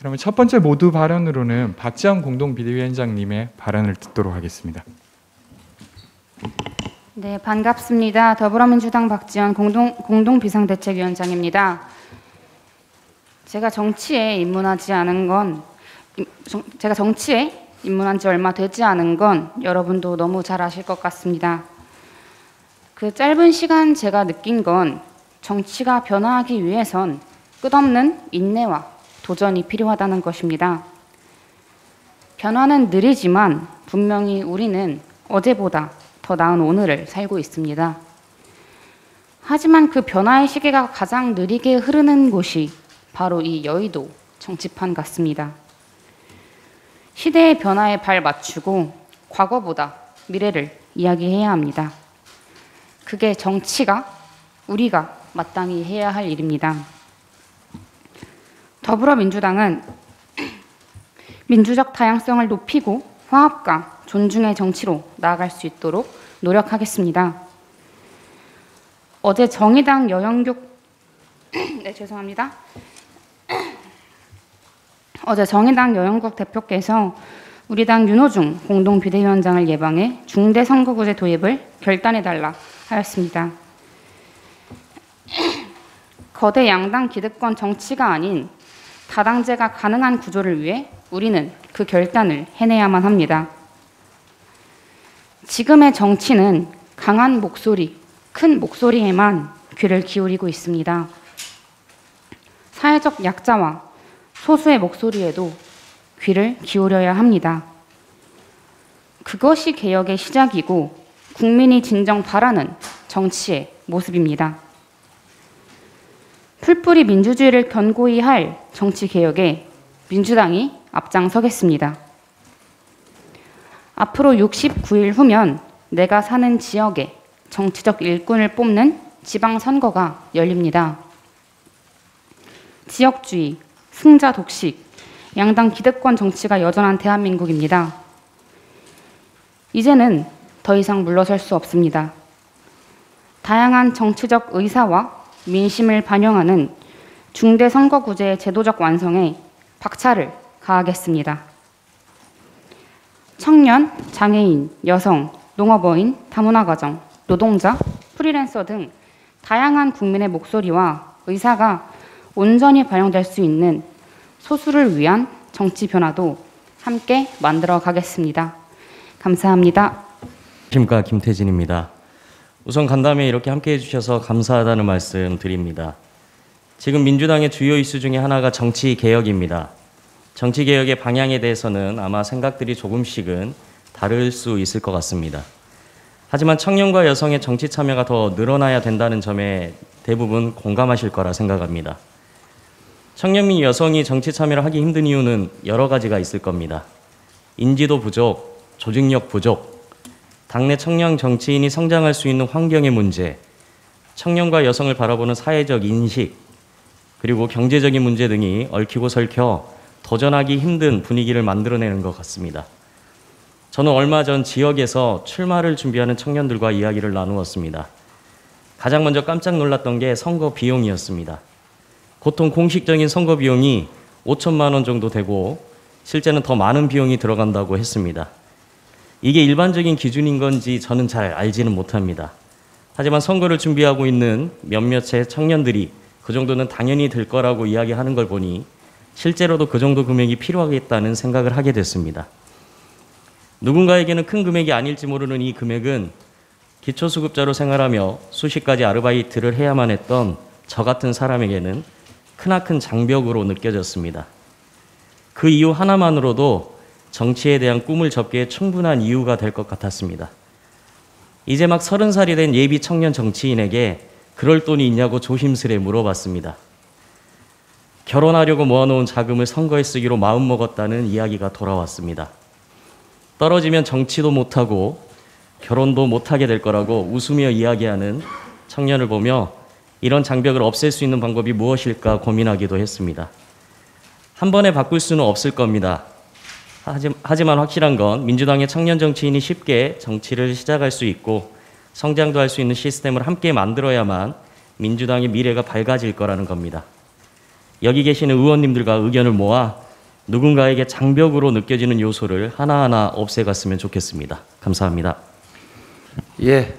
그러면 첫 번째 모두 발언으로는 박지원 공동비대위원장님의 발언을 듣도록 하겠습니다. 네, 반갑습니다. 더불어민주당 박지원 공동비상대책위원장입니다. 제가 정치에 입문한 지 얼마 되지 않은 건 여러분도 너무 잘 아실 것 같습니다. 그 짧은 시간 제가 느낀 건 정치가 변화하기 위해선 끝없는 인내와 도전이 필요하다는 것입니다. 변화는 느리지만 분명히 우리는 어제보다 더 나은 오늘을 살고 있습니다. 하지만 그 변화의 시계가 가장 느리게 흐르는 곳이 바로 이 여의도 정치판 같습니다. 시대의 변화에 발 맞추고 과거보다 미래를 이야기해야 합니다. 그게 정치가 우리가 마땅히 해야 할 일입니다. 더불어민주당은 민주적 다양성을 높이고 화합과 존중의 정치로 나아갈 수 있도록 노력하겠습니다. 어제 정의당 여영국 대표께서 우리 당 윤호중 공동비대위원장을 예방해 중대선거구제 도입을 결단해달라 하였습니다. 거대 양당 기득권 정치가 아닌 다당제가 가능한 구조를 위해 우리는 그 결단을 해내야만 합니다. 지금의 정치는 강한 목소리, 큰 목소리에만 귀를 기울이고 있습니다. 사회적 약자와 소수의 목소리에도 귀를 기울여야 합니다. 그것이 개혁의 시작이고 국민이 진정 바라는 정치의 모습입니다. 풀뿌리 민주주의를 견고히 할 정치개혁에 민주당이 앞장서겠습니다. 앞으로 69일 후면 내가 사는 지역에 정치적 일꾼을 뽑는 지방선거가 열립니다. 지역주의, 승자 독식, 양당 기득권 정치가 여전한 대한민국입니다. 이제는 더 이상 물러설 수 없습니다. 다양한 정치적 의사와 민심을 반영하는 중대선거구제의 제도적 완성에 박차를 가하겠습니다. 청년, 장애인, 여성, 농업어인, 다문화가정, 노동자, 프리랜서 등 다양한 국민의 목소리와 의사가 온전히 반영될 수 있는 소수를 위한 정치 변화도 함께 만들어 가겠습니다. 감사합니다. 안녕하십니까, 김태진입니다. 우선 간담회 이렇게 함께 해주셔서 감사하다는 말씀 드립니다. 지금 민주당의 주요 이슈 중에 하나가 정치개혁입니다. 정치개혁의 방향에 대해서는 아마 생각들이 조금씩은 다를 수 있을 것 같습니다. 하지만 청년과 여성의 정치 참여가 더 늘어나야 된다는 점에 대부분 공감하실 거라 생각합니다. 청년 및 여성이 정치 참여를 하기 힘든 이유는 여러 가지가 있을 겁니다. 인지도 부족, 조직력 부족, 당내 청년 정치인이 성장할 수 있는 환경의 문제, 청년과 여성을 바라보는 사회적 인식, 그리고 경제적인 문제 등이 얽히고 설켜 도전하기 힘든 분위기를 만들어내는 것 같습니다. 저는 얼마 전 지역에서 출마를 준비하는 청년들과 이야기를 나누었습니다. 가장 먼저 깜짝 놀랐던 게 선거 비용이었습니다. 보통 공식적인 선거 비용이 5천만 원 정도 되고 실제는 더 많은 비용이 들어간다고 했습니다. 이게 일반적인 기준인 건지 저는 잘 알지는 못합니다. 하지만 선거를 준비하고 있는 몇몇의 청년들이 그 정도는 당연히 될 거라고 이야기하는 걸 보니 실제로도 그 정도 금액이 필요하겠다는 생각을 하게 됐습니다. 누군가에게는 큰 금액이 아닐지 모르는 이 금액은 기초수급자로 생활하며 수십 가지 아르바이트를 해야만 했던 저 같은 사람에게는 크나큰 장벽으로 느껴졌습니다. 그 이유 하나만으로도 정치에 대한 꿈을 접기에 충분한 이유가 될 것 같았습니다. 이제 막 30살이 된 예비 청년 정치인에게 그럴 돈이 있냐고 조심스레 물어봤습니다. 결혼하려고 모아놓은 자금을 선거에 쓰기로 마음먹었다는 이야기가 돌아왔습니다. 떨어지면 정치도 못하고 결혼도 못하게 될 거라고 웃으며 이야기하는 청년을 보며 이런 장벽을 없앨 수 있는 방법이 무엇일까 고민하기도 했습니다. 한 번에 바꿀 수는 없을 겁니다. 하지만 확실한 건 민주당의 청년 정치인이 쉽게 정치를 시작할 수 있고 성장도 할 수 있는 시스템을 함께 만들어야만 민주당의 미래가 밝아질 거라는 겁니다. 여기 계시는 의원님들과 의견을 모아 누군가에게 장벽으로 느껴지는 요소를 하나하나 없애갔으면 좋겠습니다. 감사합니다. 예,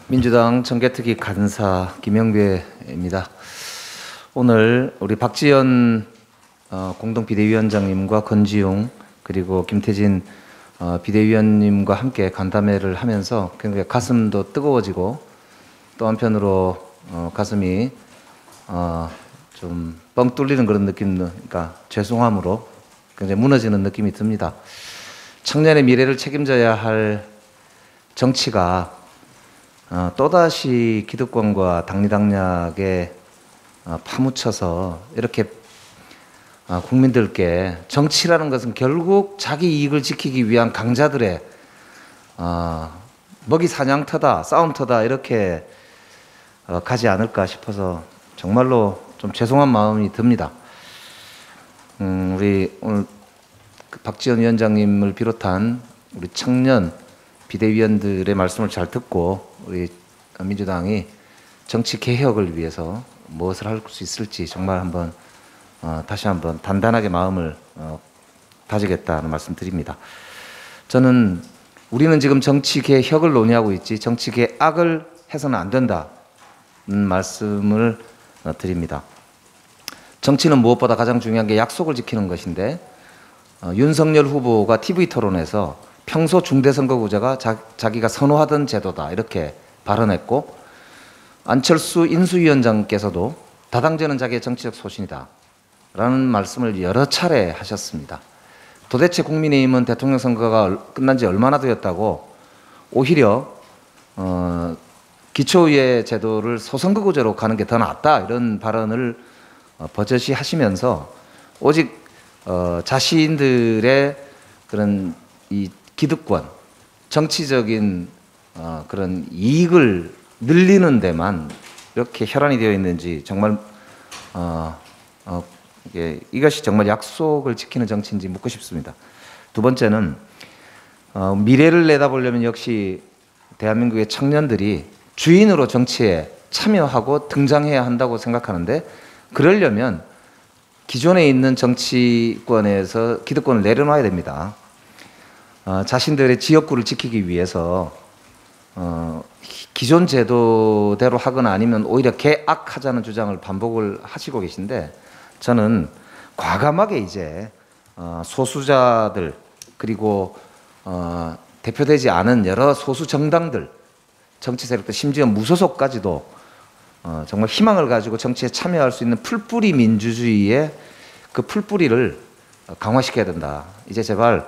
민주당 정개특위 간사 김영배입니다. 오늘 우리 박지원 공동비대위원장님과 권지용 그리고 김태진 비대위원님과 함께 간담회를 하면서 굉장히 가슴도 뜨거워지고 또 한편으로 가슴이 좀 뻥 뚫리는 그런 느낌, 그러니까 죄송함으로 굉장히 무너지는 느낌이 듭니다. 청년의 미래를 책임져야 할 정치가 또다시 기득권과 당리당략에 파묻혀서 이렇게 국민들께 정치라는 것은 결국 자기 이익을 지키기 위한 강자들의 먹이 사냥터다, 싸움터다 이렇게 가지 않을까 싶어서 정말로 좀 죄송한 마음이 듭니다. 우리 오늘 박지원 위원장님을 비롯한 우리 청년 비대위원들의 말씀을 잘 듣고 우리 민주당이 정치 개혁을 위해서 무엇을 할 수 있을지 정말 한번 다시 한번 단단하게 마음을 다지겠다는 말씀 드립니다. 저는 우리는 지금 정치 개혁을 논의하고 있지 정치 개악을 해서는 안 된다는 말씀을 드립니다. 정치는 무엇보다 가장 중요한 게 약속을 지키는 것인데 윤석열 후보가 TV 토론에서 평소 중대선거구제가 자기가 선호하던 제도다 이렇게 발언했고 안철수 인수위원장께서도 다당제는 자기의 정치적 소신이다 라는 말씀을 여러 차례 하셨습니다. 도대체 국민의힘은 대통령 선거가 끝난 지 얼마나 되었다고 오히려 기초의회 제도를 소선거구제로 가는 게 더 낫다 이런 발언을 버젓이 하시면서 오직 자신들의 그런 이 기득권, 정치적인 그런 이익을 늘리는 데만 이렇게 혈안이 되어 있는지 정말 이것이 정말 약속을 지키는 정치인지 묻고 싶습니다. 두 번째는 미래를 내다보려면 역시 대한민국의 청년들이 주인으로 정치에 참여하고 등장해야 한다고 생각하는데 그러려면 기존에 있는 정치권에서 기득권을 내려놔야 됩니다. 자신들의 지역구를 지키기 위해서 기존 제도대로 하거나 아니면 오히려 개악하자는 주장을 반복을 하시고 계신데 저는 과감하게 이제 소수자들 그리고 대표되지 않은 여러 소수 정당들 정치 세력들 심지어 무소속까지도 정말 희망을 가지고 정치에 참여할 수 있는 풀뿌리 민주주의의 그 풀뿌리를 강화시켜야 된다. 이제 제발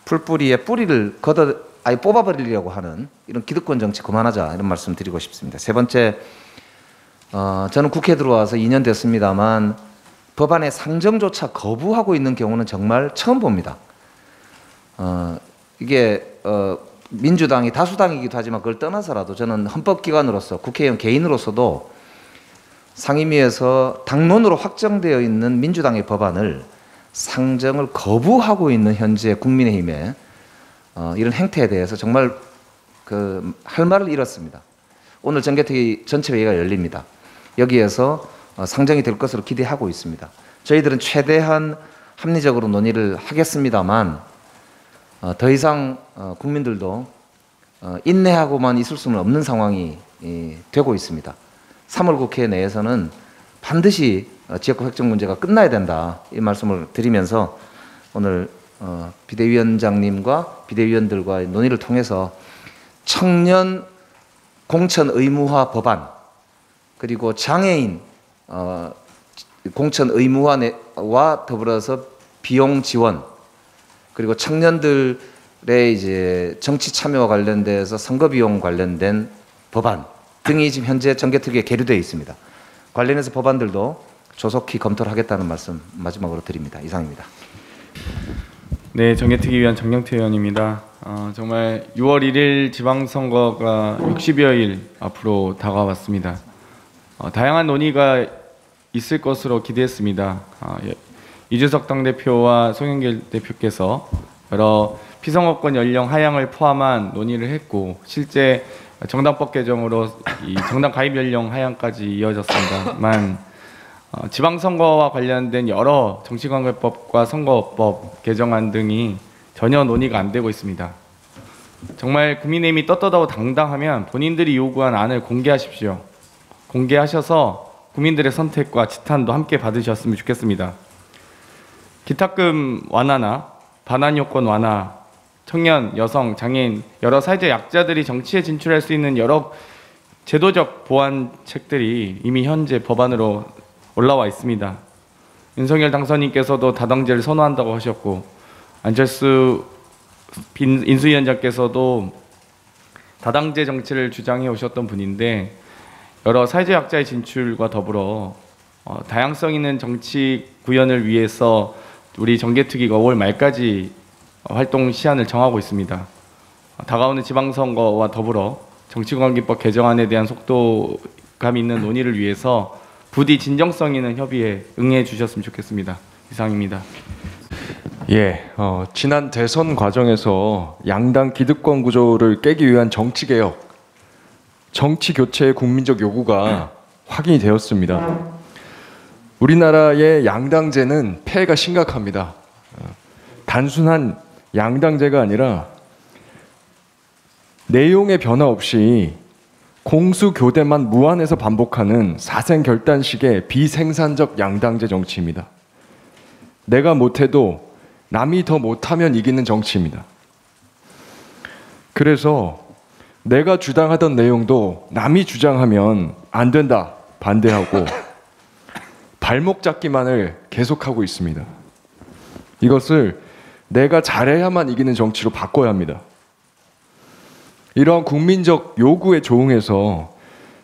풀뿌리의 뿌리를 아예 뽑아버리려고 하는 이런 기득권 정치 그만하자 이런 말씀 드리고 싶습니다. 세 번째, 저는 국회에 들어와서 2년 됐습니다만 법안의 상정조차 거부하고 있는 경우는 정말 처음 봅니다. 이게 민주당이 다수당이기도 하지만 그걸 떠나서라도 저는 헌법기관으로서 국회의원 개인으로서도 상임위에서 당론으로 확정되어 있는 민주당의 법안을 상정을 거부하고 있는 현재 국민의힘의 이런 행태에 대해서 정말 할 말을 잃었습니다. 오늘 정개특위 전체 회의가 열립니다. 여기에서 상정이 될 것으로 기대하고 있습니다. 저희들은 최대한 합리적으로 논의를 하겠습니다만 더 이상 국민들도 인내하고만 있을 수는 없는 상황이 되고 있습니다. 3월 국회 내에서는 반드시 지역구 획정 문제가 끝나야 된다 이 말씀을 드리면서 오늘 비대위원장님과 비대위원들과의 논의를 통해서 청년 공천 의무화 법안 그리고 장애인 공천 의무화와 더불어서 비용 지원 그리고 청년들의 이제 정치 참여와 관련돼서 선거 비용 관련된 법안 등이 지금 현재 정개특위에 계류되어 있습니다. 관련해서 법안들도 조속히 검토를 하겠다는 말씀 마지막으로 드립니다. 이상입니다. 네, 정개특위위원 정영태 의원입니다. 정말 6월 1일 지방선거가 60여일 앞으로 다가왔습니다. 다양한 논의가 있을 것으로 기대했습니다. 이준석 당대표와 송영길 대표께서 여러 피선거권 연령 하향을 포함한 논의를 했고 실제 정당법 개정으로 이 정당 가입 연령 하향까지 이어졌습니다만 지방선거와 관련된 여러 정치관계법과 선거법 개정안 등이 전혀 논의가 안 되고 있습니다. 정말 국민의힘이 떳떳하고 당당하면 본인들이 요구한 안을 공개하십시오. 공개하셔서 국민들의 선택과 지탄도 함께 받으셨으면 좋겠습니다. 기탁금 완화나 반환 요건 완화, 청년, 여성, 장애인, 여러 사회적 약자들이 정치에 진출할 수 있는 여러 제도적 보완책들이 이미 현재 법안으로 올라와 있습니다. 윤석열 당선인께서도 다당제를 선호한다고 하셨고, 안철수 인수위원장께서도 다당제 정치를 주장해 오셨던 분인데, 여러 사회적 약자의 진출과 더불어 다양성 있는 정치 구현을 위해서 우리 정개특위가 5월 말까지 활동 시한을 정하고 있습니다. 다가오는 지방선거와 더불어 정치관계법 개정안에 대한 속도감 있는 논의를 위해서 부디 진정성 있는 협의에 응해 주셨으면 좋겠습니다. 이상입니다. 예, 지난 대선 과정에서 양당 기득권 구조를 깨기 위한 정치 개혁, 정치 교체의 국민적 요구가 확인이 되었습니다. 우리나라의 양당제는 폐해가 심각합니다. 단순한 양당제가 아니라 내용의 변화 없이 공수교대만 무한해서 반복하는 사생결단식의 비생산적 양당제 정치입니다. 내가 못해도 남이 더 못하면 이기는 정치입니다. 그래서 내가 주장하던 내용도 남이 주장하면 안 된다 반대하고 발목 잡기만을 계속하고 있습니다. 이것을 내가 잘해야만 이기는 정치로 바꿔야 합니다. 이러한 국민적 요구에 조응해서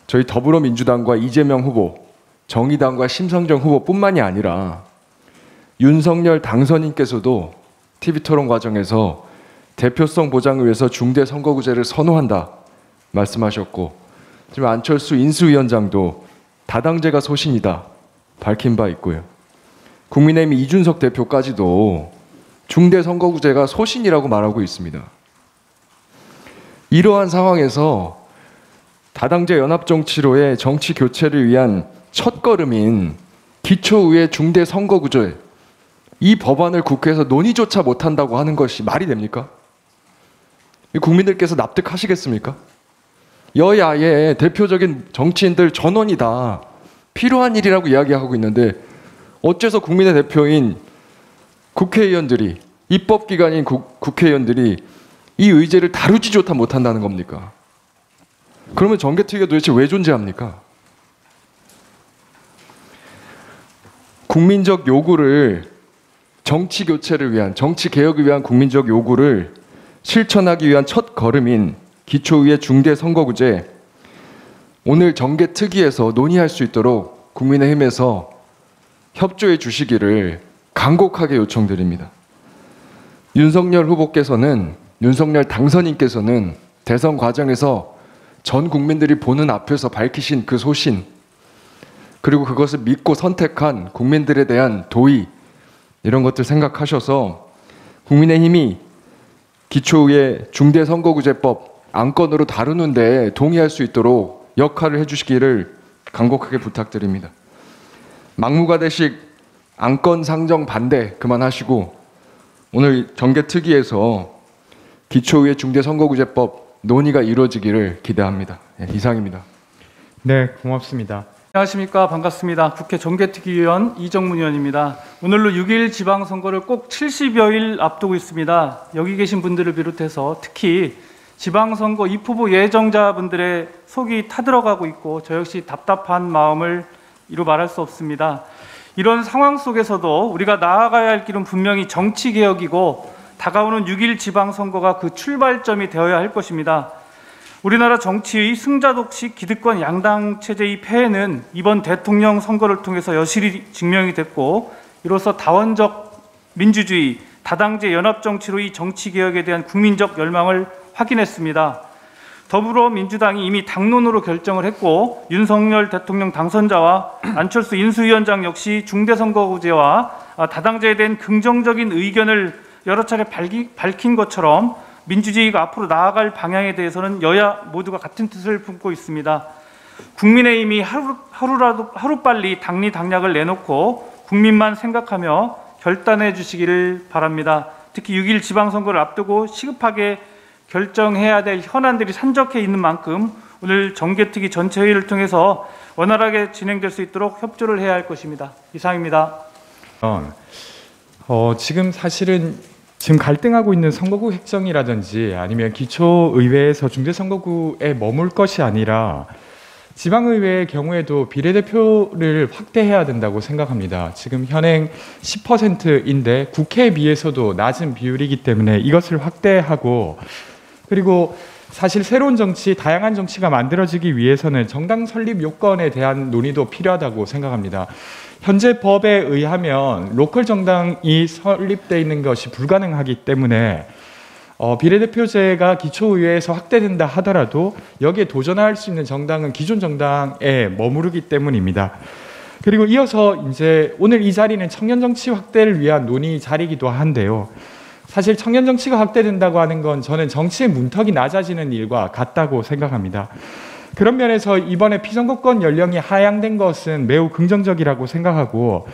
저희 더불어민주당과 이재명 후보, 정의당과 심상정 후보뿐만이 아니라 윤석열 당선인께서도 TV토론 과정에서 대표성 보장을 위해서 중대선거구제를 선호한다 말씀하셨고, 지금 안철수 인수위원장도 다당제가 소신이다 밝힌 바 있고요. 국민의힘 이준석 대표까지도 중대선거구제가 소신이라고 말하고 있습니다. 이러한 상황에서 다당제 연합정치로의 정치 교체를 위한 첫걸음인 기초의회 중대선거구제, 이 법안을 국회에서 논의조차 못한다고 하는 것이 말이 됩니까? 국민들께서 납득하시겠습니까? 여야의 대표적인 정치인들 전원이 다 필요한 일이라고 이야기하고 있는데 어째서 국민의 대표인 국회의원들이, 입법기관인 국회의원들이 이 의제를 다루지조차 못한다는 겁니까? 그러면 정개특위가 도대체 왜 존재합니까? 국민적 요구를, 정치 교체를 위한, 정치 개혁을 위한 국민적 요구를 실천하기 위한 첫 걸음인 기초의회 중대선거구제, 오늘 정개특위에서 논의할 수 있도록 국민의힘에서 협조해 주시기를 간곡하게 요청드립니다. 윤석열 후보께서는, 윤석열 당선인께서는 대선 과정에서 전 국민들이 보는 앞에서 밝히신 그 소신, 그리고 그것을 믿고 선택한 국민들에 대한 도의, 이런 것들 생각하셔서 국민의힘이 기초의회 중대선거구제법 안건으로 다루는데 동의할 수 있도록 역할을 해주시기를 간곡하게 부탁드립니다. 막무가내식 안건 상정 반대 그만하시고 오늘 정개특위에서 기초의회 중대선거구제법 논의가 이루어지기를 기대합니다. 이상입니다. 네, 고맙습니다. 안녕하십니까. 반갑습니다. 국회 정개특위위원 이정문 의원입니다. 오늘로 6일 지방선거를 꼭 70여일 앞두고 있습니다. 여기 계신 분들을 비롯해서 특히 지방선거 입후보 예정자분들의 속이 타들어가고 있고 저 역시 답답한 마음을 이루 말할 수 없습니다. 이런 상황 속에서도 우리가 나아가야 할 길은 분명히 정치개혁이고 다가오는 6일 지방선거가 그 출발점이 되어야 할 것입니다. 우리나라 정치의 승자독식 기득권 양당 체제의 폐해는 이번 대통령 선거를 통해서 여실히 증명이 됐고, 이로써 다원적 민주주의, 다당제 연합정치로의 정치개혁에 대한 국민적 열망을 확인했습니다. 더불어민주당이 이미 당론으로 결정을 했고, 윤석열 대통령 당선자와 안철수 인수위원장 역시 중대선거구제와 다당제에 대한 긍정적인 의견을 여러 차례 밝힌 것처럼 민주주의가 앞으로 나아갈 방향에 대해서는 여야 모두가 같은 뜻을 품고 있습니다. 국민의힘이 하루빨리 당리 당략을 내놓고 국민만 생각하며 결단해 주시기를 바랍니다. 특히 6.1 지방선거를 앞두고 시급하게 결정해야 될 현안들이 산적해 있는 만큼 오늘 정개특위 전체 회의를 통해서 원활하게 진행될 수 있도록 협조를 해야 할 것입니다. 이상입니다. 지금 사실은 지금 갈등하고 있는 선거구 획정이라든지 아니면 기초의회에서 중대선거구에 머물 것이 아니라 지방의회의 경우에도 비례대표를 확대해야 된다고 생각합니다. 지금 현행 10%인데 국회에 비해서도 낮은 비율이기 때문에 이것을 확대하고, 그리고 사실 새로운 정치, 다양한 정치가 만들어지기 위해서는 정당 설립 요건에 대한 논의도 필요하다고 생각합니다. 현재 법에 의하면 로컬 정당이 설립되어 있는 것이 불가능하기 때문에 비례대표제가 기초의회에서 확대된다 하더라도 여기에 도전할 수 있는 정당은 기존 정당에 머무르기 때문입니다. 그리고 이어서 이제 오늘 이 자리는 청년 정치 확대를 위한 논의 자리이기도 한데요. 사실 청년 정치가 확대된다고 하는 건 저는 정치의 문턱이 낮아지는 일과 같다고 생각합니다. 그런 면에서 이번에 피선거권 연령이 하향된 것은 매우 긍정적이라고 생각하고,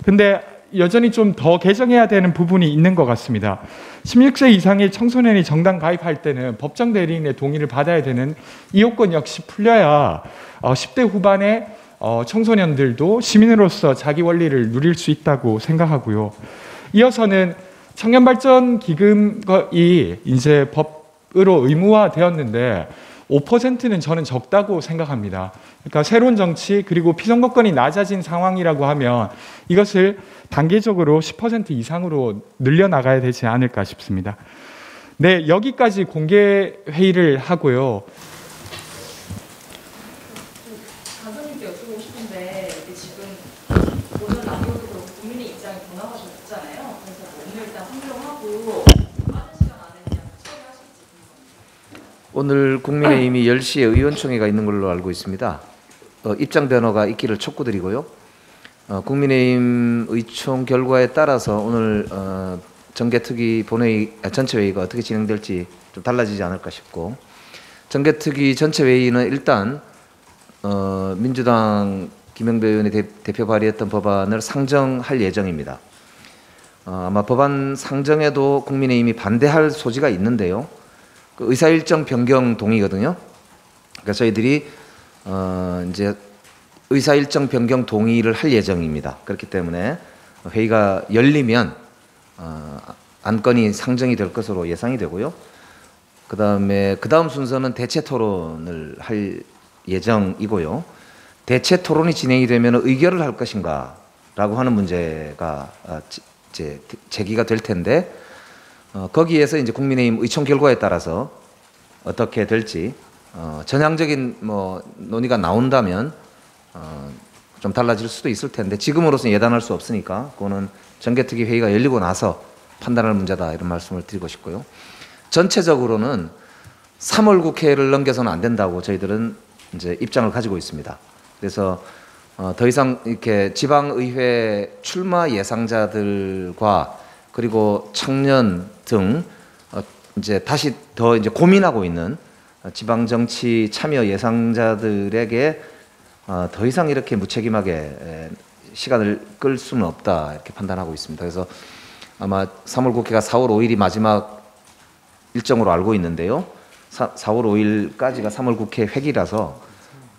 근데 여전히 좀 더 개정해야 되는 부분이 있는 것 같습니다. 16세 이상의 청소년이 정당 가입할 때는 법정 대리인의 동의를 받아야 되는 이 요건 역시 풀려야 10대 후반의 청소년들도 시민으로서 자기 권리를 누릴 수 있다고 생각하고요. 이어서는 청년발전기금이 이제 법으로 의무화되었는데 5%는 저는 적다고 생각합니다. 그러니까 새로운 정치 그리고 피선거권이 낮아진 상황이라고 하면 이것을 단계적으로 10% 이상으로 늘려나가야 되지 않을까 싶습니다. 네, 여기까지 공개 회의를 하고요. 감독님께 여쭤보고 싶은데 지금 오늘 라디오도 그렇고 국민의 입장이 변화가 줬잖아요. 그래서 오늘 일단 환영하고 빠른 시간 안에 그냥 처리하실지 궁금합니다. 오늘 국민의힘이 10시에 의원총회가 있는 걸로 알고 있습니다. 입장 변화가 있기를 촉구드리고요. 국민의힘 의총 결과에 따라서 오늘 정개특위 본회의 전체 회의가 어떻게 진행될지 좀 달라지지 않을까 싶고, 정개특위 전체 회의는 일단 민주당 김영배 의원이 대표 발의했던 법안을 상정할 예정입니다. 아마 법안 상정에도 국민의힘이 반대할 소지가 있는데요. 그 의사일정 변경 동의거든요. 그러니까 저희들이 이제 의사일정 변경 동의를 할 예정입니다. 그렇기 때문에 회의가 열리면 안건이 상정이 될 것으로 예상이 되고요. 그 다음 순서는 대체 토론을 할 예정이고요. 대체 토론이 진행이 되면 의결을 할 것인가라고 하는 문제가 이제 제기가 될 텐데, 거기에서 이제 국민의힘 의총 결과에 따라서 어떻게 될지 전향적인 논의가 나온다면 좀 달라질 수도 있을 텐데, 지금으로서는 예단할 수 없으니까 그거는 정개특위 회의가 열리고 나서 판단할 문제다, 이런 말씀을 드리고 싶고요. 전체적으로는 3월 국회를 넘겨서는 안 된다고 저희들은 이제 입장을 가지고 있습니다. 그래서 더 이상 이렇게 지방의회 출마 예상자들과 그리고 청년 등 이제 다시 더 이제 고민하고 있는 지방정치 참여 예상자들에게 더 이상 이렇게 무책임하게 시간을 끌 수는 없다, 이렇게 판단하고 있습니다. 그래서 아마 3월 국회가 4월 5일이 마지막 일정으로 알고 있는데요. 4월 5일까지가 3월 국회 회기라서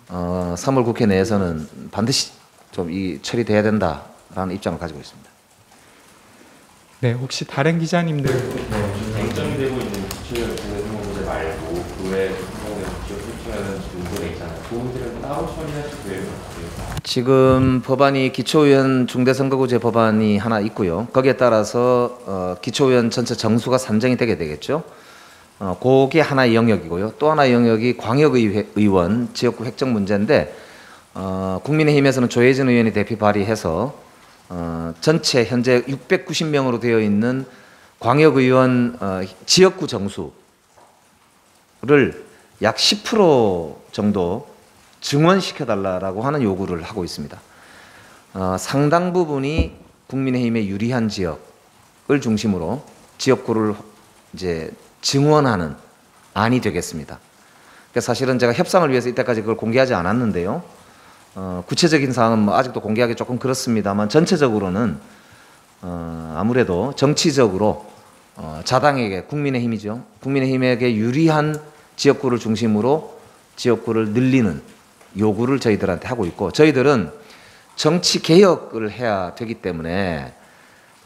3월 국회 내에서는 반드시 좀 이 처리돼야 된다라는 입장을 가지고 있습니다. 네, 혹시 다른 기자님들 쟁점되고 있는 기초의원 중대선거구제 말고 그 외에 기초의원 중대에 있잖아요. 그 문제를 따로 처리하실 계획은 어때요? 지금 법안이 기초의원 중대선거구제 법안이 하나 있고요. 거기에 따라서 기초의원 전체 정수가 산정이 되게 되겠죠. 그게 하나의 영역이고요. 또 하나의 영역이 광역의원 지역구 획정 문제인데, 국민의힘에서는 조혜진 의원이 대표 발의해서 전체 현재 690명으로 되어 있는 광역의원 지역구 정수를 약 10% 정도 증원시켜달라고 하는 요구를 하고 있습니다. 상당 부분이 국민의힘에 유리한 지역을 중심으로 지역구를 이제 증원하는 안이 되겠습니다. 그러니까 사실은 제가 협상을 위해서 이때까지 그걸 공개하지 않았는데요. 구체적인 사항은 뭐 아직도 공개하기 조금 그렇습니다만 전체적으로는 아무래도 정치적으로 자당에게 국민의힘이죠. 국민의힘에게 유리한 지역구를 중심으로 지역구를 늘리는 요구를 저희들한테 하고 있고, 저희들은 정치 개혁을 해야 되기 때문에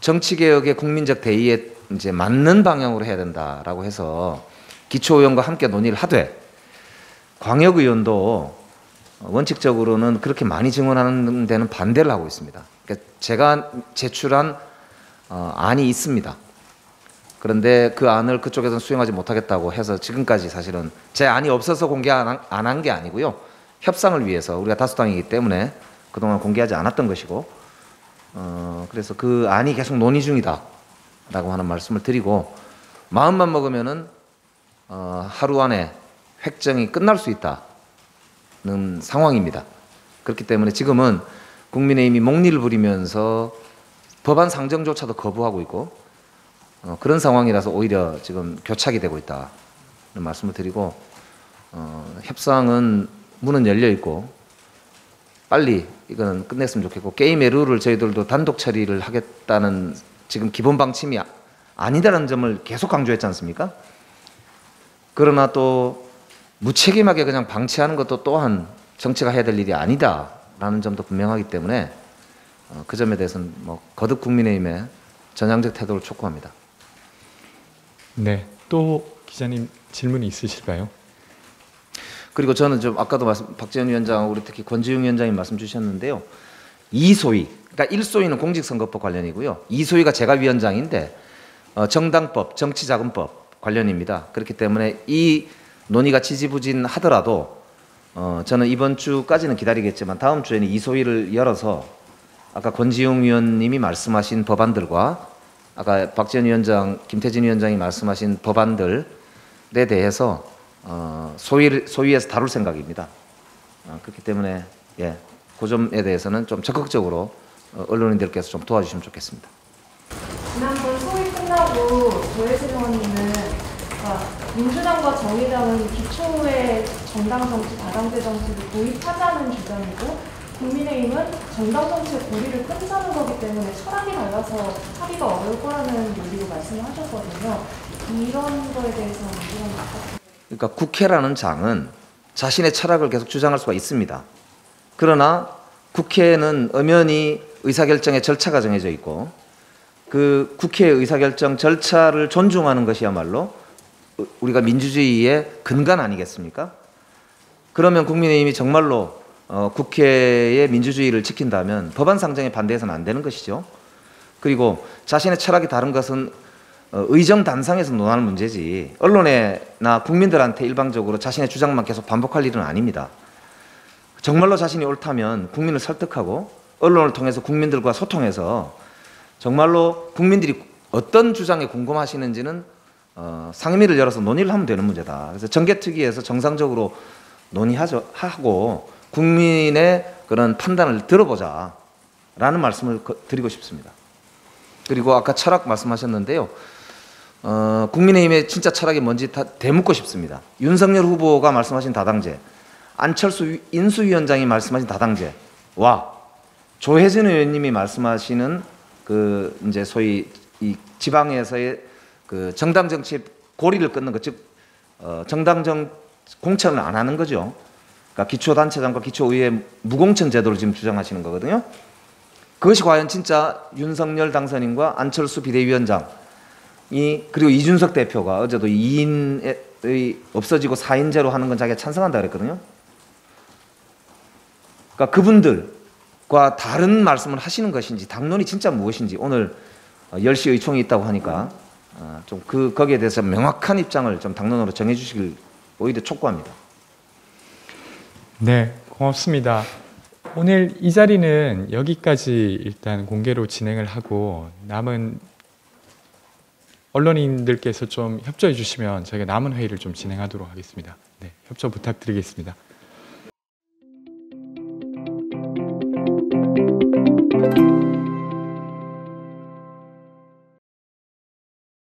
정치 개혁의 국민적 대의에 이제 맞는 방향으로 해야 된다라고 해서 기초의원과 함께 논의를 하되, 광역의원도 원칙적으로는 그렇게 많이 증원하는 데는 반대를 하고 있습니다. 그러니까 제가 제출한 안이 있습니다. 그런데 그 안을 그쪽에서는 수용하지 못하겠다고 해서 지금까지 사실은 제 안이 없어서 공개 안 한 게 아니고요. 협상을 위해서 우리가 다수당이기 때문에 그동안 공개하지 않았던 것이고, 그래서 그 안이 계속 논의 중이다라고 하는 말씀을 드리고, 마음만 먹으면은 하루 안에 획정이 끝날 수 있다는 상황입니다. 그렇기 때문에 지금은 국민의힘이 목리를 부리면서 법안 상정조차도 거부하고 있고, 그런 상황이라서 오히려 지금 교착이 되고 있다는 말씀을 드리고, 협상은 문은 열려 있고 빨리 이거는 끝냈으면 좋겠고, 게임의 룰을 저희들도 단독 처리를 하겠다는 지금 기본 방침이 아니다라는 점을 계속 강조했지 않습니까? 그러나 또 무책임하게 그냥 방치하는 것도 또한 정치가 해야 될 일이 아니다라는 점도 분명하기 때문에 그 점에 대해서는 뭐 거듭 국민의힘의 전향적 태도를 촉구합니다. 네, 또 기자님 질문이 있으실까요? 그리고 저는 좀 아까도 박지원 위원장, 우리 특히 권지웅 위원장님 말씀 주셨는데요. 2소위, 그러니까 1소위는 공직선거법 관련이고요. 2소위가 제가 위원장인데 정당법, 정치자금법 관련입니다. 그렇기 때문에 이 논의가 지지부진하더라도 저는 이번 주까지는 기다리겠지만 다음 주에는 2소위를 열어서 아까 권지웅 위원님이 말씀하신 법안들과 아까 박지원 위원장, 김태진 위원장이 말씀하신 법안들에 대해서 소위에서 다룰 생각입니다. 그렇기 때문에 예, 그 점에 대해서는 좀 적극적으로 언론인들께서 좀 도와주시면 좋겠습니다. 지난번 소위 끝나고 조혜진 의원님은 민주당과 정의당은 기초의 정당 정치, 다당제 정치를 도입하자는 주장이고, 국민의힘은 정당 정치의 고리를 끊자는 거기 때문에 철학이 달라서 합의가 어려울 거라는 논리로 말씀을 하셨거든요. 이런 거에 대해서 민주당이 어떻게? 그러니까 국회라는 장은 자신의 철학을 계속 주장할 수가 있습니다. 그러나 국회는 엄연히 의사결정의 절차가 정해져 있고, 그 국회의 의사결정 절차를 존중하는 것이야말로 우리가 민주주의의 근간 아니겠습니까? 그러면 국민의힘이 정말로 국회의 민주주의를 지킨다면 법안 상정에 반대해서는 안 되는 것이죠. 그리고 자신의 철학이 다른 것은 의정 단상에서 논하는 문제지, 언론에나 국민들한테 일방적으로 자신의 주장만 계속 반복할 일은 아닙니다. 정말로 자신이 옳다면 국민을 설득하고 언론을 통해서 국민들과 소통해서 정말로 국민들이 어떤 주장에 궁금하시는지는 상임위를 열어서 논의를 하면 되는 문제다. 그래서 정개특위에서 정상적으로 논의하고 국민의 그런 판단을 들어보자라는 말씀을 드리고 싶습니다. 그리고 아까 철학 말씀하셨는데요. 국민의힘의 진짜 철학이 뭔지 다 되묻고 싶습니다. 윤석열 후보가 말씀하신 다당제, 안철수 인수위원장이 말씀하신 다당제와 조혜진 의원님이 말씀하시는 그 이제 소위 이 지방에서의 그 정당 정치의 고리를 끊는 것, 즉 정당 공천을 안 하는 거죠. 그러니까 기초단체장과 기초의회 무공천 제도를 지금 주장하시는 거거든요. 그것이 과연 진짜 윤석열 당선인과 안철수 비대위원장이, 그리고 이준석 대표가 어제도 2인의 없어지고 4인제로 하는 건 자기가 찬성한다 그랬거든요. 그러니까 그분들과 다른 말씀을 하시는 것인지, 당론이 진짜 무엇인지, 오늘 10시 의총이 있다고 하니까 좀 거기에 대해서 명확한 입장을 좀 당론으로 정해 주시길 오히려 촉구합니다. 네, 고맙습니다. 오늘 이 자리는 여기까지 일단 공개로 진행을 하고, 남은 언론인들께서 좀 협조해 주시면 저희가 남은 회의를 좀 진행하도록 하겠습니다. 네, 협조 부탁드리겠습니다.